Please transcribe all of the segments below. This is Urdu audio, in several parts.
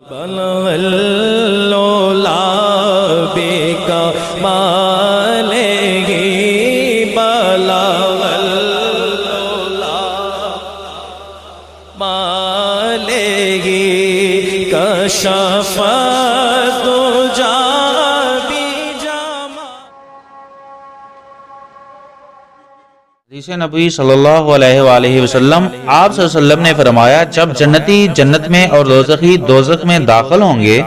بلغ العلا بکمالہ بلغ العلا مالہ کشف الدجی بجمالہ۔ حدیث نبوی صلی اللہ علیہ وآلہ وسلم، آپ صلی اللہ علیہ وسلم نے فرمایا، جب جنتی جنت میں اور دوزخی دوزخ میں داخل ہوں گے،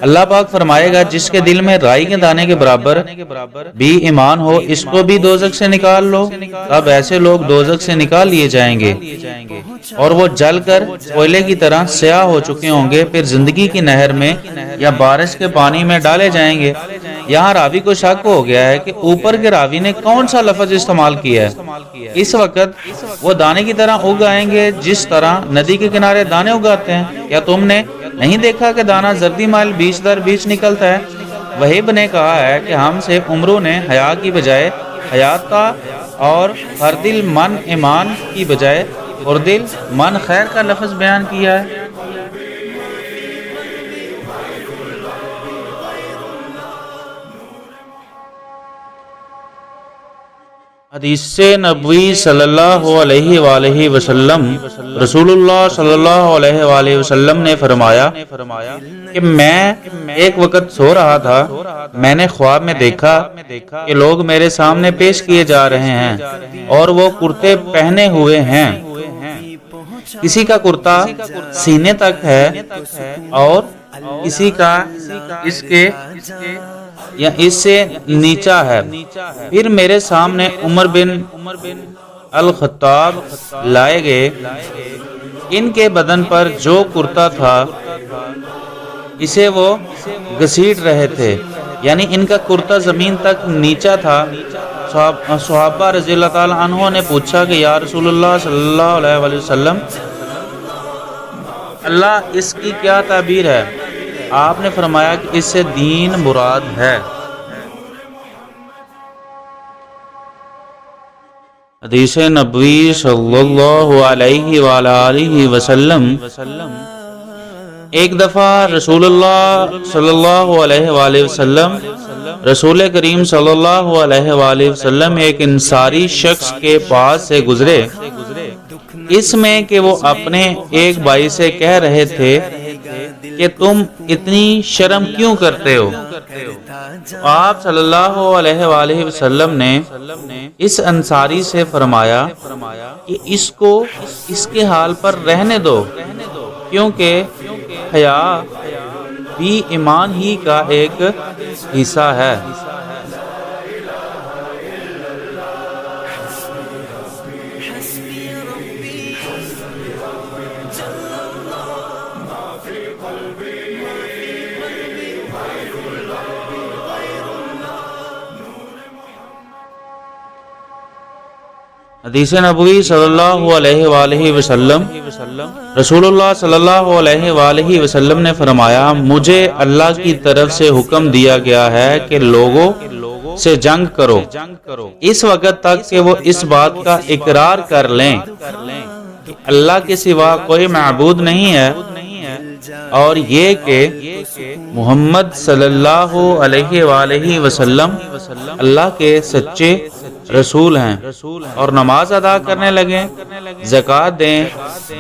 اللہ پاک فرمائے گا جس کے دل میں رائی کے دانے کے برابر بھی ایمان ہو، اس کو بھی دوزخ سے نکال لو۔ اب ایسے لوگ دوزخ سے نکال لیے جائیں گے اور وہ جل کر کوئلے کی طرح سیاہ ہو چکے ہوں گے، پھر زندگی کی نہر میں یا بارش کے پانی میں ڈالے جائیں گے۔ یہاں راوی کو شک ہو گیا ہے کہ اوپر کے راوی نے کون سا لفظ استعمال کیا ہے۔ اس وقت وہ دانے کی طرح اگ آئیں گے جس طرح ندی کے کنارے دانے اگاتے ہیں۔ کیا تم نے نہیں دیکھا کہ دانہ زردی مائل بیچ در بیچ نکلتا ہے؟ وہیب نے کہا ہے کہ ہم سے عمروں نے حیا کی بجائے حیات کا اور ہر دل من ایمان کی بجائے اور دل من خیر کا لفظ بیان کیا ہے۔ حدیث نبوی صلی اللہ علیہ وآلہ وسلم، رسول اللہ صلی اللہ علیہ وآلہ وسلم نے فرمایا کہ میں ایک وقت سو رہا تھا، میں نے خواب میں دیکھا کہ لوگ میرے سامنے پیش کیے جا رہے ہیں اور وہ کرتے پہنے ہوئے ہیں۔ کسی کا کرتا سینے تک ہے اور کسی کا اس کے یا اس سے نیچا ہے۔ پھر میرے سامنے عمر بن الخطاب لائے گئے، ان کے بدن پر جو کرتا تھا اسے وہ گھسیٹ رہے تھے، یعنی ان کا کرتا زمین تک نیچا تھا۔ صحابہ رضی اللہ تعالیٰ عنہ نے پوچھا کہ یا رسول اللہ صلی اللہ علیہ وآلہ وسلم، اللہ اس کی کیا تعبیر ہے؟ آپ نے فرمایا کہ اس سے دین مراد ہے۔ حدیث نبوی صلی اللہ علیہ وآلہ وسلم، ایک دفعہ رسول اللہ صلی اللہ علیہ وآلہ وسلم، رسول کریم صلی اللہ علیہ وآلہ وسلم ایک انصاری شخص کے پاس سے گزرے، اس میں کہ وہ اپنے ایک بھائی سے کہہ رہے تھے کہ تم اتنی شرم کیوں کرتے ہو؟ آپ صلی اللہ علیہ وآلہ وسلم نے اس انصاری سے فرمایا کہ اس کو اس کے حال پر رہنے دو، کیونکہ حیا بھی ایمان ہی کا ایک حصہ ہے۔ حدیث نبوی صلی اللہ علیہ وآلہ وسلم، رسول اللہ صلی اللہ علیہ وآلہ وسلم نے فرمایا، مجھے اللہ کی طرف سے حکم دیا گیا ہے کہ لوگوں سے جنگ کرو اس وقت تک کہ وہ اس بات کا اقرار کر لیں کہ اللہ کے سوا کوئی معبود نہیں ہے اور یہ کہ محمد صلی اللہ علیہ وآلہ وسلم اللہ کے سچے رسول ہیں، اور نماز ادا کرنے لگیں، زکوٰۃ دیں۔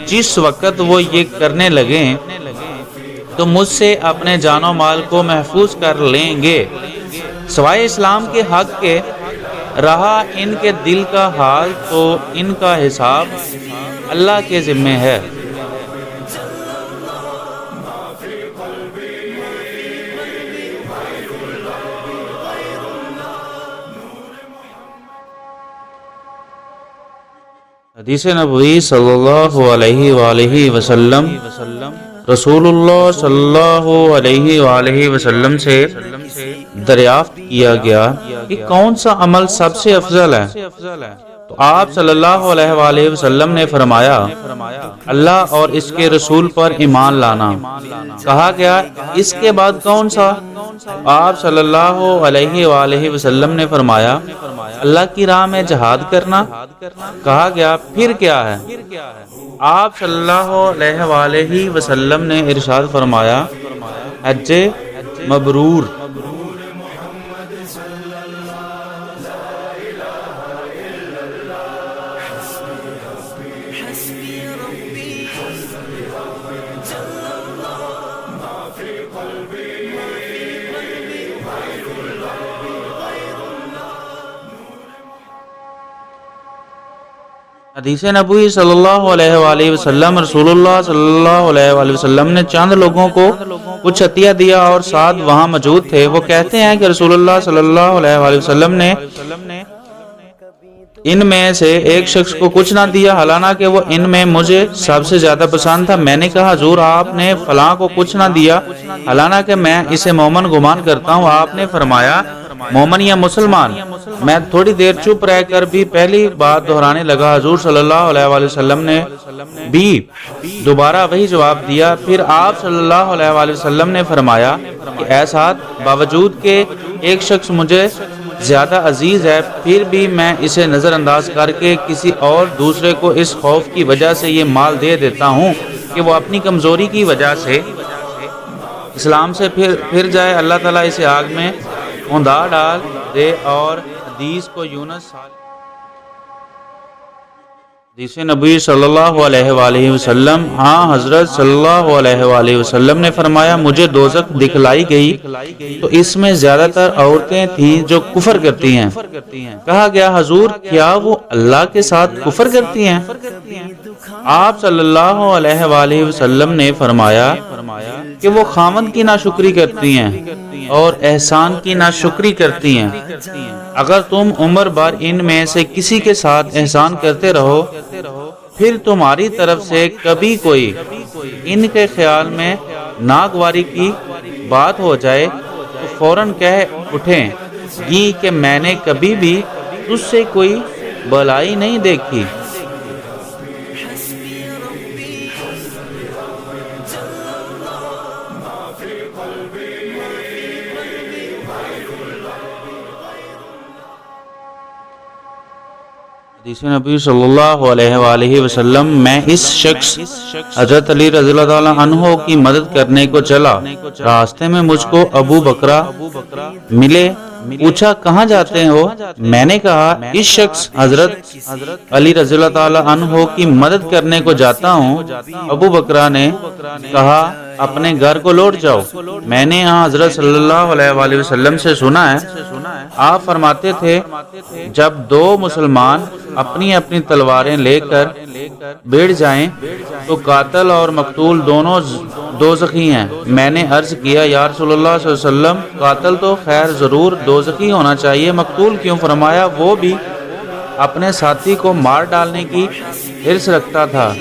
جس وقت وہ یہ کرنے لگیں تو مجھ سے اپنے جان و مال کو محفوظ کر لیں گے، سوائے اسلام کے حق کے۔ رہا ان کے دل کا حال تو ان کا حساب اللہ کے ذمہ ہے۔ حدیث نبوی صلی اللہ علیہ وآلہ وسلم، رسول اللہ صلی اللہ علیہ وآلہ وسلم سے دریافت کیا گیا کہ کون سا عمل سب سے افضل ہے؟ تو آپ صلی اللہ علیہ وآلہ وسلم نے فرمایا، اللہ اور اس کے رسول پر ایمان لانا۔ کہا گیا اس کے بعد کون سا؟ آپ صلی اللہ علیہ وآلہ وسلم نے فرمایا، اللہ کی راہ میں جہاد کرنا؟ کہا گیا پھر کیا ہے؟ آپ صلی اللہ علیہ وآلہ وسلم نے ارشاد فرمایا حج مبرور۔ حدیث نبوی صلی اللہ علیہ وآلہ وسلم، رسول اللہ صلی اللہ علیہ وآلہ وسلم نے چند لوگوں کو کچھ عطیہ دیا اور ساتھ وہاں موجود تھے۔ وہ کہتے ہیں کہ رسول اللہ صلی اللہ علیہ وآلہ وسلم نے ان میں سے ایک شخص کو کچھ نہ دیا، حالانکہ وہ ان میں مجھے سب سے زیادہ پسند تھا۔ میں نے کہا حضور آپ نے فلاں کو کچھ نہ دیا، حالانکہ میں اسے مومن گمان کرتا ہوں۔ آپ نے فرمایا مومن یا مسلمان؟ میں تھوڑی دیر چپ رہ کر بھی پہلی بات دہرانے لگا۔ حضور صلی اللہ علیہ وآلہ وسلم نے بھی دوبارہ وہی جواب دیا۔ پھر آپ صلی اللہ علیہ وآلہ وسلم نے فرمایا کہ اے سعد، باوجود کہ ایک شخص مجھے زیادہ عزیز ہے، پھر بھی میں اسے نظر انداز کر کے کسی اور دوسرے کو اس خوف کی وجہ سے یہ مال دے دیتا ہوں کہ وہ اپنی کمزوری کی وجہ سے اسلام سے پھر جائے، اللہ تعالیٰ اسے آگ میں اوندا ڈال دے۔ اور حدیث کو یونس حدیث نبی صلی اللہ علیہ وآلہ وسلم، ہاں حضرت صلی اللہ علیہ وآلہ وسلم نے فرمایا مجھے دوزخ دکھلائی گئی تو اس میں زیادہ تر عورتیں تھیں جو کفر کرتی ہیں۔ کہا گیا حضور کیا وہ اللہ کے ساتھ کفر کرتی ہیں؟ آپ صلی اللہ علیہ وآلہ وسلم نے فرمایا کہ وہ خاوند کی ناشکری کرتی ہیں اور احسان کی ناشکری کرتی ہیں۔ اگر تم عمر بھر ان میں سے کسی کے ساتھ احسان کرتے رہو، پھر تمہاری طرف سے کبھی کوئی ان کے خیال میں ناگواری کی بات ہو جائے تو فوراً کہہ اٹھیں گی کہ میں نے کبھی بھی تجھ سے کوئی بلائی نہیں دیکھی۔ حدیث نبی صلی اللہ علیہ وآلہ وسلم، میں اس شخص حضرت علی رضی اللہ تعالیٰ عنہ کی مدد کرنے کو چلا، راستے میں مجھ کو ابو بکرہ ملے، پوچھا کہاں جاتے ہو؟ میں نے کہا اس شخص حضرت علی رضی اللہ تعالیٰ عنہ کی مدد کرنے کو جاتا ہوں۔ ابو بکرہ نے کہا اپنے گھر کو لوٹ جاؤ۔ میں نے یہاں حضرت صلی اللہ علیہ وآلہ وسلم سے سنا ہے، آپ فرماتے تھے جب دو مسلمان اپنی اپنی تلواریں لے کر بیٹھ جائیں تو قاتل اور مقتول دونوں دوزخی ہیں۔ میں نے عرض کیا یا رسول اللہ صلی اللہ علیہ وسلم قاتل تو خیر ضرور دوزخی ہونا چاہیے، مقتول کیوں؟ فرمایا وہ بھی اپنے ساتھی کو مار ڈالنے کی حرص رکھتا تھا،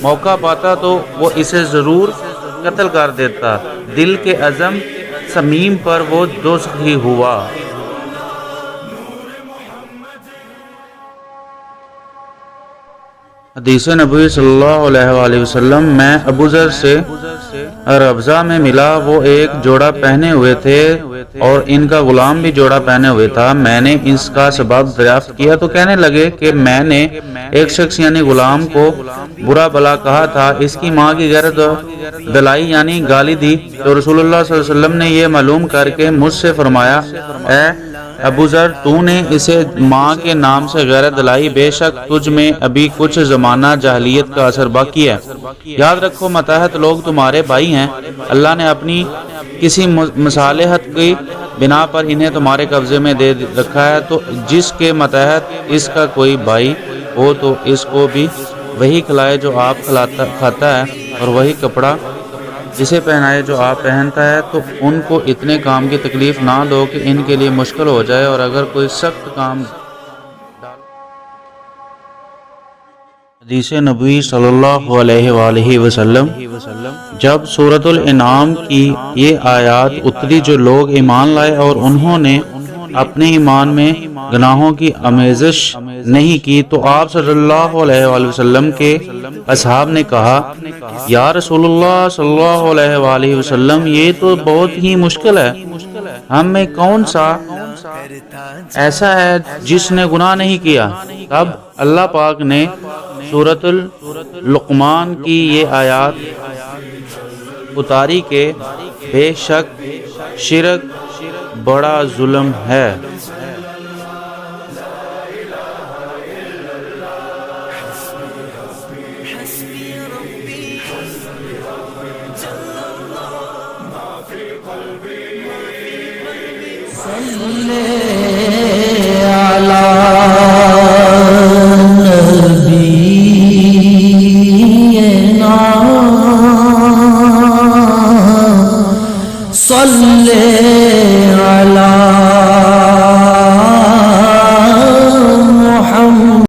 موقع پاتا تو وہ اسے ضرور قتل کر دیتا، دل کے عزم سمیم پر وہ دوزخی ہوا۔ حدیث نبوی صلی اللہ علیہ وآلہ وسلم، میں ابو ذر سے ربضہ میں ملا، وہ ایک جوڑا پہنے ہوئے تھے اور ان کا غلام بھی جوڑا پہنے ہوئے تھا۔ میں نے اس کا سبب دریافت کیا تو کہنے لگے کہ میں نے ایک شخص یعنی غلام کو برا بلا کہا تھا، اس کی ماں کی غیرت دلائی یعنی گالی دی، تو رسول اللہ صلی اللہ علیہ وسلم نے یہ معلوم کر کے مجھ سے فرمایا اے ابو ذر تو نے اسے ماں کے نام سے غیرت دلائی، بے شک تجھ میں ابھی کچھ زمانہ جاہلیت کا اثر باقی ہے۔ یاد رکھو متحد لوگ تمہارے بھائی ہیں، اللہ نے اپنی کسی مصالحت کی بنا پر انہیں تمہارے قبضے میں دے رکھا ہے، تو جس کے متحد اس کا کوئی بھائی ہو تو اس کو بھی وہی کھلائے جو آپ کھاتا ہے اور وہی کپڑا جسے پہنائے جو آپ پہنتا ہے، تو ان کو اتنے کام کی تکلیف نہ دو کہ ان کے لیے مشکل ہو جائے، اور اگر کوئی سخت کام حدیث نبوی صلی اللہ علیہ وآلہ وسلم، جب سورۃ الانعام کی یہ آیات اتری جو لوگ ایمان لائے اور انہوں نے اپنے ایمان میں گناہوں کی آمیزش نہیں کی تو آپ صلی اللہ علیہ وآلہ وسلم کے اصحاب نے کہا یا رسول اللہ صلی اللہ علیہ وآلہ وسلم یہ تو بہت ہی مشکل ہے، ہم میں کون سا ایسا ہے جس نے گناہ نہیں کیا؟ تب اللہ پاک نے سورۃ لقمان کی یہ آیات اتاری کہ بے شک شرک بڑا ظلم ہے۔ صلی علی